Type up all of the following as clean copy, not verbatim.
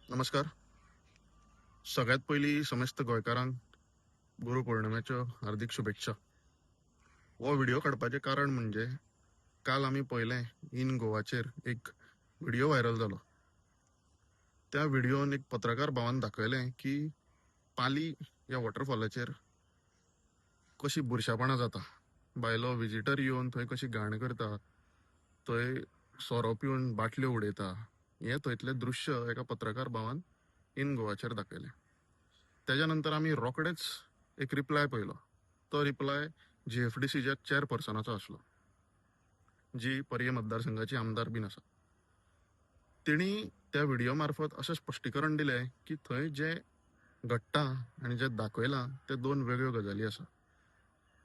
नमस्कार. सगळ्यात पहिली समस्त गोंयकारांक गुरुपौर्णिमेच्यो हार्दिक शुभेच्छा. हो व्हिडिओ काडपाचें कारण म्हणजे काल आमी पळयलें इन गोवाचेर एक व्हिडिओ व्हायरल जालो. त्या व्हिडिओन एक पत्रकार भावान दाखयलें की पाली या वॉटरफॉलाचेर कशी बुरशापणां जाता. भायलो विजिटर येवन थंय कशी घाण करता, थंय सोरो पिवन बाटल्यो उडयता. हें थंयतलें दृश्य एका पत्रकार भावान इन गोवाचेर दाखयलें. त्याच्या नंतर आमी रोखडेच एक रिप्लाय पळयलो. तो रिप्लाय GFDCच्या चेअरपर्सनाचो आसलो, जी पर्ये मतदारसंघाची आमदार बीन आसा. तेणी त्या व्हिडिओ मार्फत अशें स्पश्टीकरण दिलें की थंय जे घडटा आनी जे दाखयलां ते दोन वेगळ्यो गजाली आसा.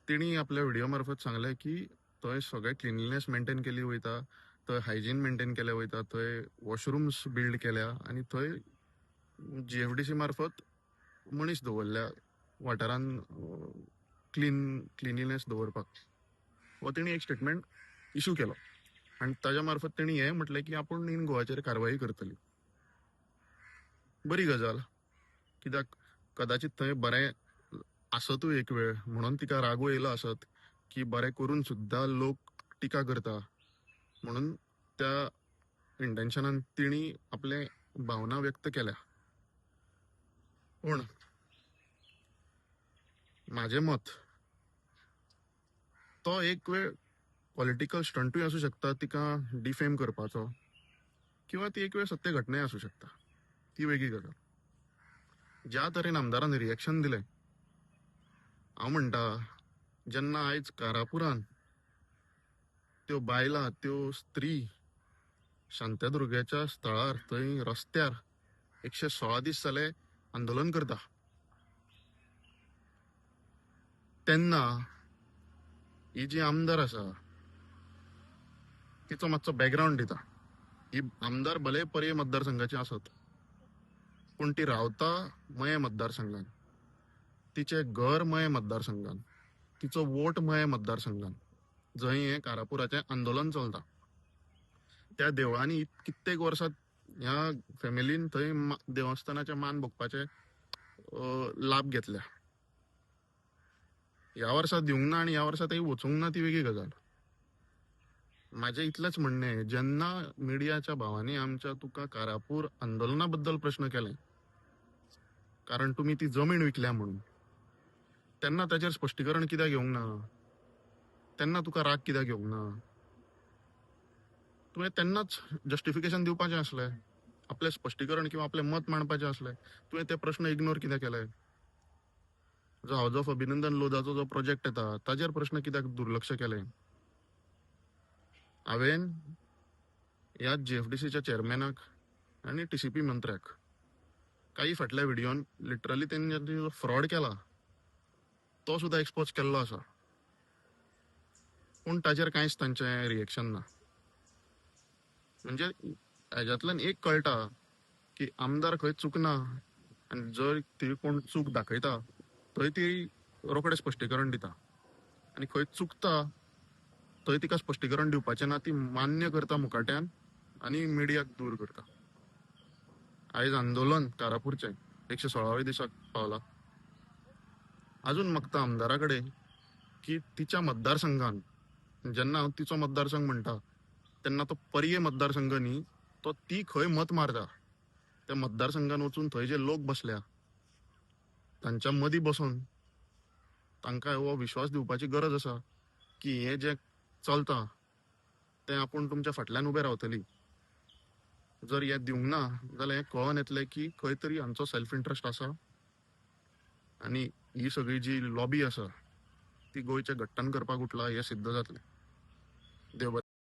तेणी आपल्या व्हिडिओ मार्फत सांगलें की थंय सगळे क्लिनलीनेस मेंटेन केली वयता, थंय हायजीन मेंटेन केलें वयता, थंय वॉशरूम्स बिल्ड केल्या आनी थंय GFDC मार्फत मनीस दवरल्या वाठारान क्लिनलीनेस दवरपाक. हो तेणी एक स्टेटमेंट इश्यू केलो आनी ताज्या मार्फत तेणी हें म्हटलें की आपूण इन गोवाचेर कारवाई करतली. बरी गजाल, कित्याक कदाचित थंय बरें आसतूय एक वेळ म्हणून तिका रागू येयलो आसत की बरें करून सुद्दां लोक टिका करता, म्हणून त्या इंटेन्शनान तिणी आपले भावना व्यक्त केल्या. पूण माझे मत, तो एक वेळ पॉलिटिकल स्टंटूय आसूं शकता तिका डिफेम करपाचो, किंवा ती एक वेळ सत्य घटनाय आसूं शकता. ती वेगळी गजाल. ज्या तरेन आमदारान रिएक्शन दिलें, हांव म्हणटा जेन्ना आयज कारापुरान त्यो बायलां, त्यो स्त्री शांतादुर्गेच्या स्थळार थंय रस्त्यार 116 दीस जाले आंदोलन करता, तेन्ना ही जी आमदार आसा तिचो मातसो बॅकग्राऊंड दिता. ही आमदार भले पर्ये मतदारसंघाची आसत, पूण ती रावता मये मतदारसंघान, तिचे घर मये मतदारसंघान, तिचो वोट मये मतदारसंघान, जंय हे कारापुराचें आंदोलन चलता. त्या देवळांनी कित्येक वर्सां ह्या फॅमिलीन थंय देवस्थानाचे मान भोगपाचे लाभ घेतल्या. ह्या वर्सा दिवंक ना आनी ह्या वर्सा थंय वचूंक ना ती वेगळी गजाल. माझे इतलेंच म्हणणें, जेन्ना मिडियाच्या भावांनी आमच्या तुका कारापूर आंदोलना बद्दल प्रश्न केले, कारण तुम्ही ती जमीन विकल्या म्हणून, तेन्ना ताचेर स्पश्टीकरण कित्याक घेवंक ना? तेन्ना तुका राग कित्याक येवंक ना? तुवें तेन्नाच जस्टिफिकेशन दिवपाचें आसलें, आपलें स्पश्टीकरण किंवा आपलें मत मांडपाचें आसलें. तुवें ते प्रश्न इग्नोर कित्याक केले? जो हाऊस ऑफ अभिनंदन लोधाचो जो प्रोजेक्ट येता ताचेर प्रश्न कित्याक दुर्लक्ष केलें? हांवें ह्या GFDCच्या चेअरमॅनाक आनी TCP मंत्र्याक काही फाटल्या व्हिडिओन लिटरली त्यांनी जो फ्रॉड केला तो सुद्धा एक्सपोज केल्लो आसा, पूण ताचेर कांयच तांचें रिएक्शन ना. म्हणजे हेज्यातल्यान एक कळटा की आमदार खंय चुकना, आनी जर ती कोण चूक दाखयता थंय ती रोखडें स्पश्टीकरण दिता, आनी खंय चुकता थंय तिका स्पश्टीकरण दिवपाचें ना, ती मान्य करता मुखाट्यान आनी मिडियाक दूर करता. आयज आंदोलन कारापूरचें 116व्या दिसाक पावला. अजून मागता आमदारा कडेन की तिच्या मतदारसंघान, जेन्ना हांव तिचो मतदारसंघ म्हणटा तेन्ना तो पर्ये मतदारसंघ न्ही, तो ती खंय मत मारता त्या मतदारसंघान वचून थंय जे लोक बसल्या तांच्या मदीं बसून तांकां हो विश्वास दिवपाची गरज आसा की हे जे चलता तें आपूण तुमच्या फाटल्यान उबे रावतली. जर हे दिवंक ना जाल्यार हें कळोन येतलें की खंय तरी हांचो सेल्फ इंट्रस्ट आसा, आनी ही सगळी जी लॉबी आसा ती गोंयचें घट्टण करपाक उठला हें सिद्ध जातलें. देव